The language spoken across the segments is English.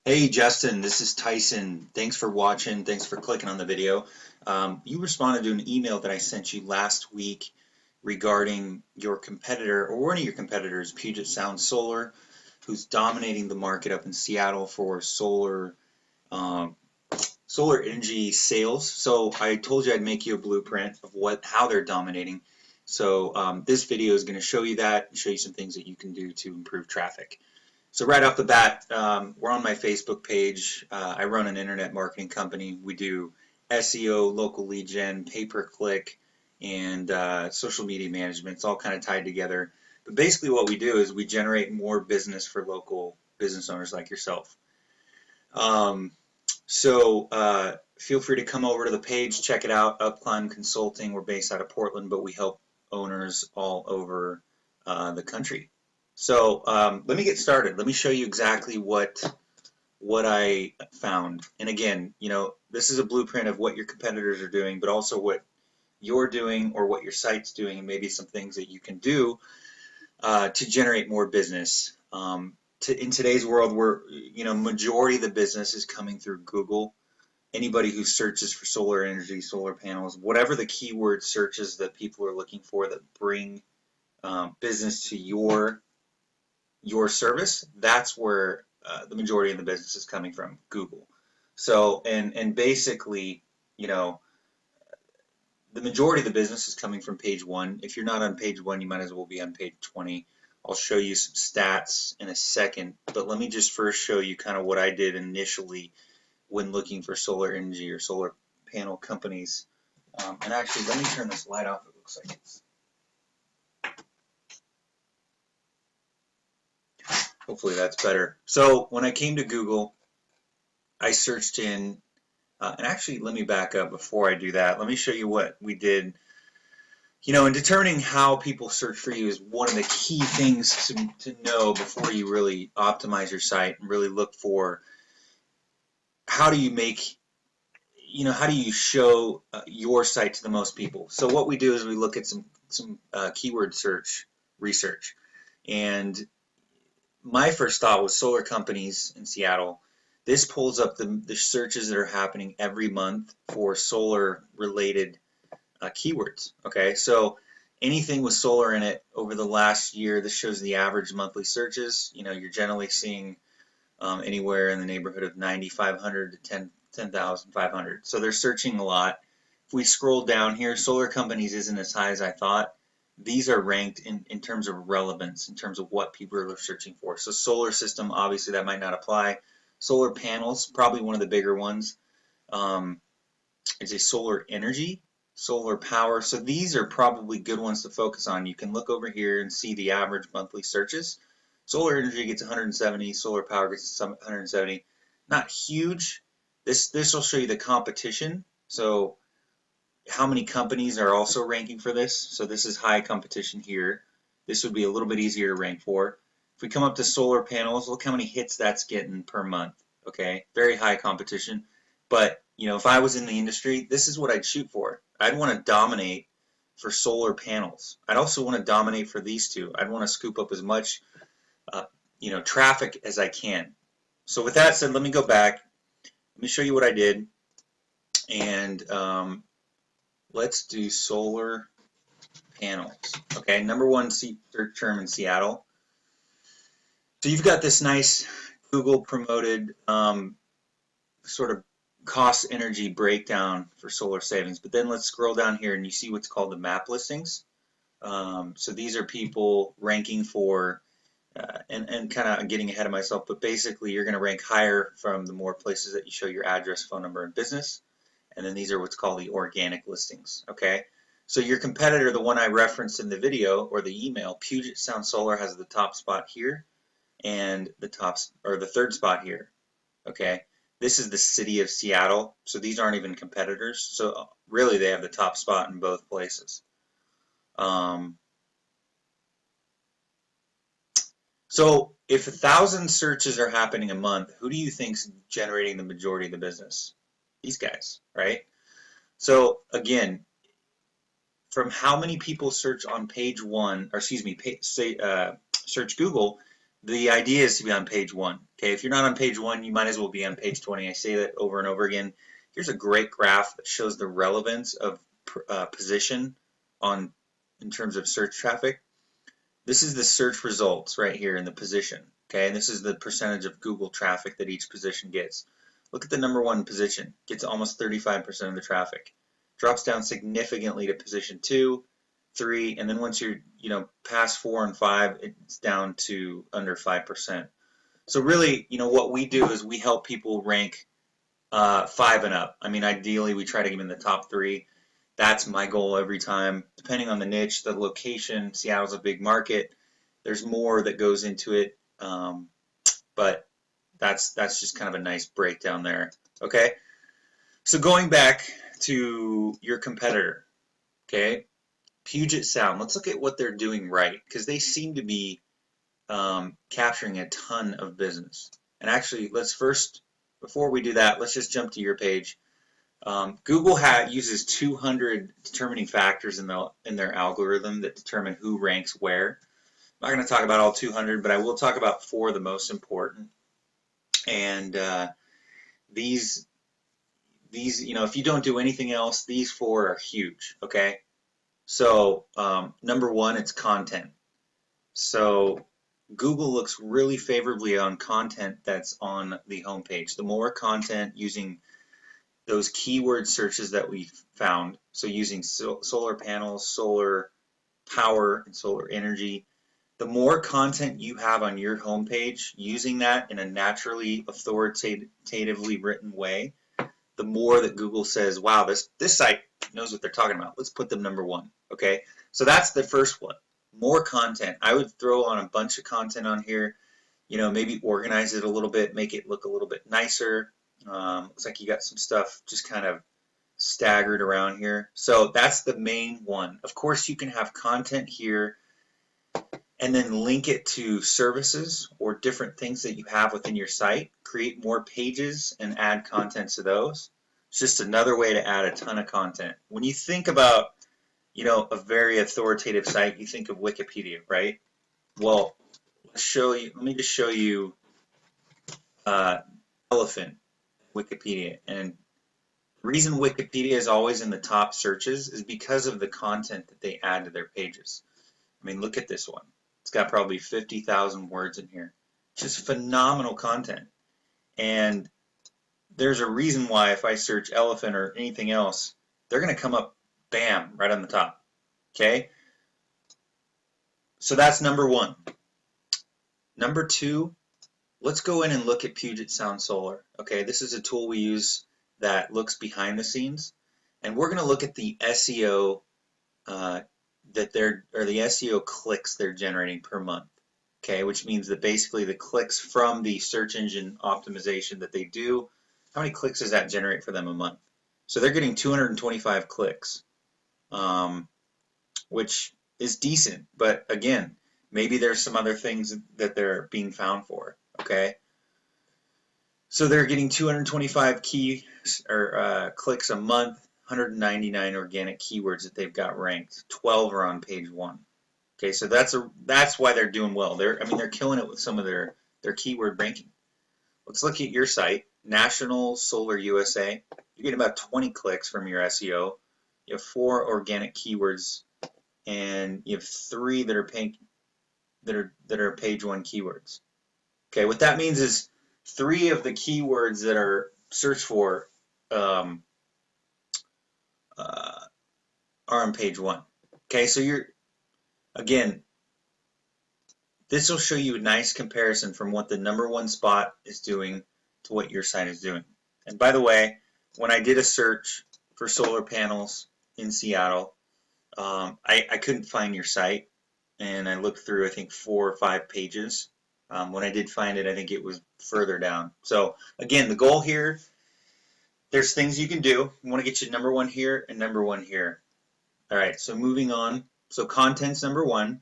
Hey Justin, this is Tyson. Thanks for watching. Thanks for clicking on the video. You responded to an email that I sent you last week regarding your competitor, or one of your competitors, Puget Sound Solar, who's dominating the market up in Seattle for um, solar energy sales. So I told you I'd make you a blueprint of how they're dominating. So this video is going to show you that, show you some things that you can do to improve traffic. So right off the bat, we're on my Facebook page. I run an internet marketing company. We do SEO, local lead gen, pay-per-click, and social media management. It's all kind of tied together. But basically what we do is we generate more business for local business owners like yourself. Um, so feel free to come over to the page, check it out, Upclimb Consulting. We're based out of Portland, but we help owners all over the country. So let me get started. Let me show you exactly what I found. And again, this is a blueprint of what your competitors are doing, but also what you're doing or what your site's doing, and maybe some things that you can do to generate more business. In today's world, where majority of the business is coming through Google. Anybody who searches for solar energy, solar panels, whatever the keyword searches that people are looking for that bring business to your service, that's where the majority of the business is coming from, Google. So, and basically, you know, the majority of the business is coming from page one. If you're not on page one, you might as well be on page 20. I'll show you some stats in a second, but let me just first show you kind of what I did initially when looking for solar energy or solar panel companies. And actually, let me turn this light off. It looks like it's. Hopefully that's better. So when I came to Google, I searched in, and actually let me back up before I do that. Let me show you what we did. In determining how people search for you is one of the key things to know before you really optimize your site and really look for how do you make, how do you show your site to the most people. So what we do is we look at some keyword search research. And my first thought was solar companies in Seattle. This pulls up the searches that are happening every month for solar related keywords. Okay, so anything with solar in it over the last year, this shows the average monthly searches. You're generally seeing anywhere in the neighborhood of 9,500 to 10,500. So they're searching a lot. If we scroll down here, solar companies isn't as high as I thought. These are ranked in terms of relevance, in terms of what people are searching for. So solar system, obviously that might not apply. Solar panels, probably one of the bigger ones. Is a solar energy, solar power. So these are probably good ones to focus on. You can look over here and see the average monthly searches. Solar energy gets 170, solar power gets 170. Not huge. This will show you the competition. So how many companies are also ranking for this. So this is high competition here. This would be a little bit easier to rank for. If we come up to solar panels, look how many hits that's getting per month. Okay, very high competition. But if I was in the industry, this is what I'd shoot for. I'd want to dominate for solar panels. I'd also want to dominate for these two. I'd want to scoop up as much traffic as I can. So with that said, let me go back. Let me show you what I did. And let's do solar panels. Okay, number one search term in Seattle. So you've got this nice Google promoted sort of cost energy breakdown for solar savings. But then let's scroll down here and you see what's called the map listings. So these are people ranking for, and kind of getting ahead of myself, but basically you're going to rank higher from the more places that you show your address, phone number, and business. And then these are what's called the organic listings. Okay. So your competitor, the one I referenced in the video or the email, Puget Sound Solar, has the top spot here and the third spot here. Okay. This is the city of Seattle. So these aren't even competitors. So really they have the top spot in both places. So if 1,000 searches are happening a month, who do you think's generating the majority of the business? These guys, right? So again, from how many people search on page one, or excuse me, search Google, the idea is to be on page 1. Okay, if you're not on page 1, you might as well be on page 20. I say that over and over again. Here's a great graph that shows the relevance of position on in terms of search traffic. This is the search results right here in the position. Okay, and this is the percentage of Google traffic that each position gets. Look at the number 1 position, gets almost 35% of the traffic. Drops down significantly to position 2, 3, and then once you're past 4 and 5, it's down to under 5%. So really, what we do is we help people rank 5 and up. I mean, ideally, we try to get them in the top 3. That's my goal every time. Depending on the niche, the location, Seattle's a big market. There's more that goes into it, but that's just kind of a nice breakdown there. Okay, so going back to your competitor, okay, Puget Sound. Let's look at what they're doing right, because they seem to be capturing a ton of business. And actually, let's first, before we do that, let's just jump to your page. Google uses 200 determining factors in their algorithm that determine who ranks where. I'm not going to talk about all 200, but I will talk about 4 of the most important. And these, if you don't do anything else, these 4 are huge. Okay. So number 1, it's content. So Google looks really favorably on content that's on the homepage. The more content using those keyword searches that we found, so using solar panels, solar power, and solar energy, the more content you have on your homepage using that in a naturally authoritatively written way, the more that Google says, wow, this site knows what they're talking about. Let's put them number 1. Okay, so that's the first one. More content. I would throw on a bunch of content on here, maybe organize it a little bit, make it look a little bit nicer. Looks like you got some stuff just kind of staggered around here. So that's the main one. Of course, you can have content here and then link it to services or different things that you have within your site. Create more pages and add content to those. It's just another way to add a ton of content. When you think about, a very authoritative site, you think of Wikipedia, right? Well, let me just show you elephant Wikipedia. And the reason Wikipedia is always in the top searches is because of the content that they add to their pages. I mean, look at this one. It's got probably 50,000 words in here. Just phenomenal content. And there's a reason why if I search elephant or anything else, they're going to come up, bam, right on the top. Okay? So that's number 1. Number 2, let's go in and look at Puget Sound Solar. Okay, this is a tool we use that looks behind the scenes. And we're going to look at the SEO the SEO clicks they're generating per month. Okay, which means that basically the clicks from the search engine optimization that they do, how many clicks does that generate for them a month? So they're getting 225 clicks, which is decent. But again, maybe there's some other things that they're being found for. Okay, so they're getting 225 clicks a month. 199 organic keywords that they've got ranked. 12 are on page 1. Okay, so that's why they're doing well. They're killing it with some of their keyword ranking. Let's look at your site, National Solar USA. You get about 20 clicks from your SEO. You have 4 organic keywords, and you have 3 that are page 1 keywords. Okay, what that means is 3 of the keywords that are searched for are on page 1. Okay, so again, this will show you a nice comparison from what the number 1 spot is doing to what your site is doing. And by the way, when I did a search for solar panels in Seattle, I couldn't find your site, and I looked through, I think, 4 or 5 pages. When I did find it, I think it was further down. So again, the goal here, there's things you can do. You want to get you number 1 here and number 1 here. All right, so moving on. So content's number 1.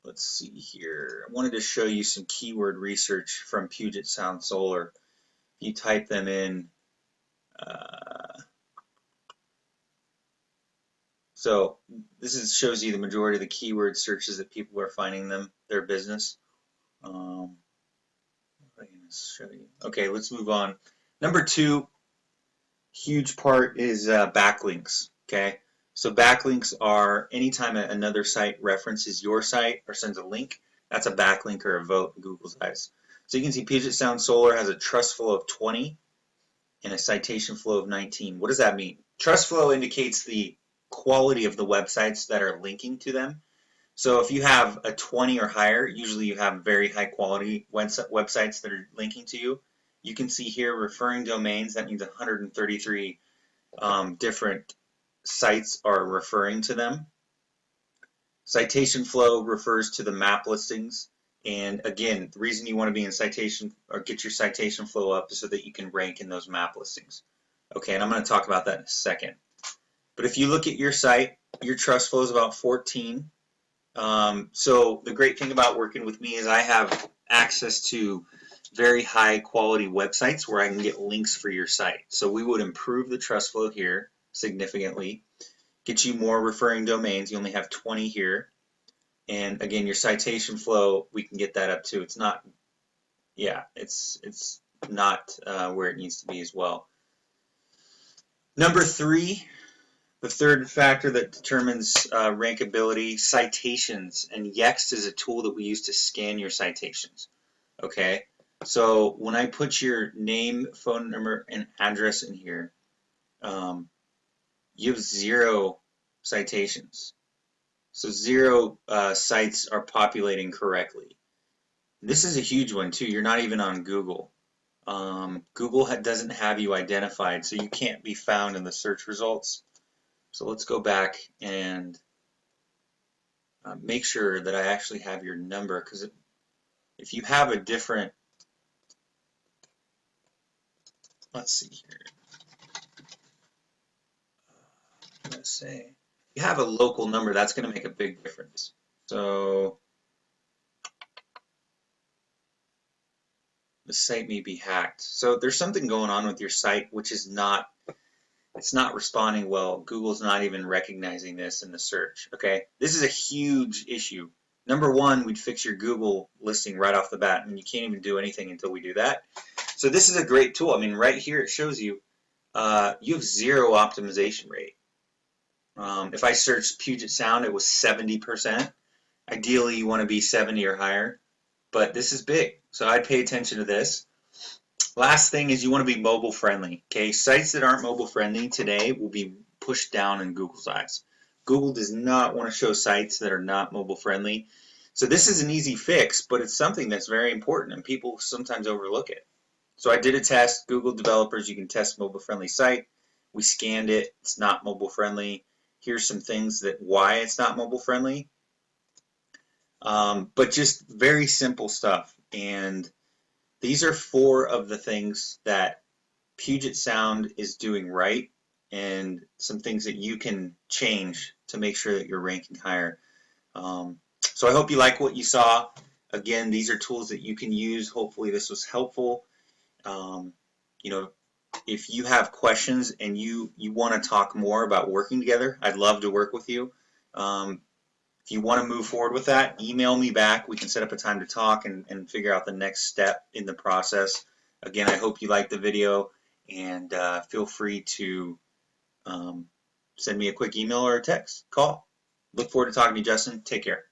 Let's see here. I wanted to show you some keyword research from Puget Sound Solar. If you type them in, So this shows you the majority of the keyword searches that people are finding their business. I'm going to show you. Okay, let's move on. Number 2, huge part is backlinks. Okay, so backlinks are anytime another site references your site or sends a link, that's a backlink or a vote in Google's eyes. So you can see Puget Sound Solar has a trust flow of 20 and a citation flow of 19. What does that mean? Trust flow indicates the quality of the websites that are linking to them. So if you have a 20 or higher, usually you have very high quality websites that are linking to you. You can see here referring domains, that means 133 different sites are referring to them. Citation flow refers to the map listings. And again, the reason you want to be in citation or get your citation flow up is so that you can rank in those map listings. Okay, and I'm going to talk about that in a second. But if you look at your site, your trust flow is about 14. So the great thing about working with me is I have access to very high quality websites where I can get links for your site. So we would improve the trust flow here significantly, get you more referring domains. You only have 20 here. And again, your citation flow, we can get that up too. It's not, yeah, it's not where it needs to be as well. Number 3, the third factor that determines rankability, citations. And Yext is a tool that we use to scan your citations. Okay, so when I put your name, phone number, and address in here, you have 0 citations. So 0 sites are populating correctly. This is a huge one too. You're not even on Google. Google doesn't have you identified, so you can't be found in the search results. So let's go back and make sure that I actually have your number, because if you have a different, let's see here, let's say you have a local number, that's going to make a big difference. So the site may be hacked. So there's something going on with your site which is not, it's not responding well. Google's not even recognizing this in the search. Okay, this is a huge issue. Number 1, we'd fix your Google listing right off the bat, and you can't even do anything until we do that. So this is a great tool. I mean, right here it shows you you have 0 optimization rate. If I searched Puget Sound, it was 70%. Ideally, you want to be 70 or higher, but this is big, so I'd pay attention to this. Last thing is you want to be mobile friendly. Okay, sites that aren't mobile friendly today will be pushed down in Google's eyes. Google does not want to show sites that are not mobile friendly. So this is an easy fix, but it's something that's very important and people sometimes overlook it. So I did a test. Google developers, you can test mobile friendly site. We scanned it. It's not mobile friendly. Here's some things that why it's not mobile friendly. But just very simple stuff. And these are 4 of the things that Puget Sound is doing right, and some things that you can change to make sure that you're ranking higher. So I hope you like what you saw. Again, these are tools that you can use. Hopefully this was helpful. You know, if you have questions and you want to talk more about working together, I'd love to work with you. If you want to move forward with that, email me back. We can set up a time to talk and figure out the next step in the process. Again, I hope you liked the video, and feel free to send me a quick email or a text, call. Look forward to talking to you, Justin. Take care.